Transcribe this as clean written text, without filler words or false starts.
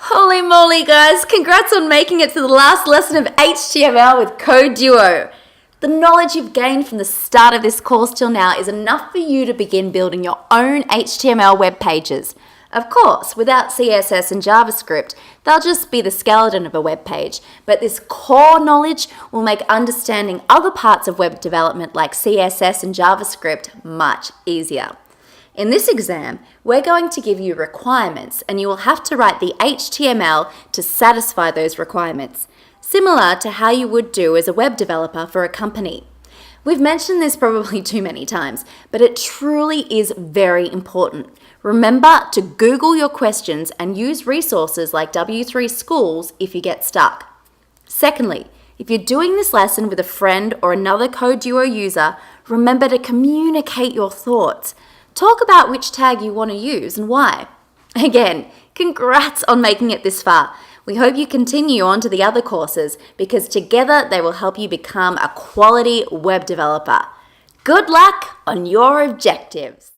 Holy moly, guys! Congrats on making it to the last lesson of HTML with Coduo. The knowledge you've gained from the start of this course till now is enough for you to begin building your own HTML web pages. Of course, without CSS and JavaScript, they'll just be the skeleton of a web page, but this core knowledge will make understanding other parts of web development like CSS and JavaScript much easier. In this exam, we're going to give you requirements and you will have to write the HTML to satisfy those requirements, similar to how you would do as a web developer for a company. We've mentioned this probably too many times, but it truly is very important. Remember to Google your questions and use resources like W3 Schools if you get stuck. Secondly, if you're doing this lesson with a friend or another Coduo user, remember to communicate your thoughts. Talk about which tag you want to use and why. Again, congrats on making it this far. We hope you continue on to the other courses because together they will help you become a quality web developer. Good luck on your objectives.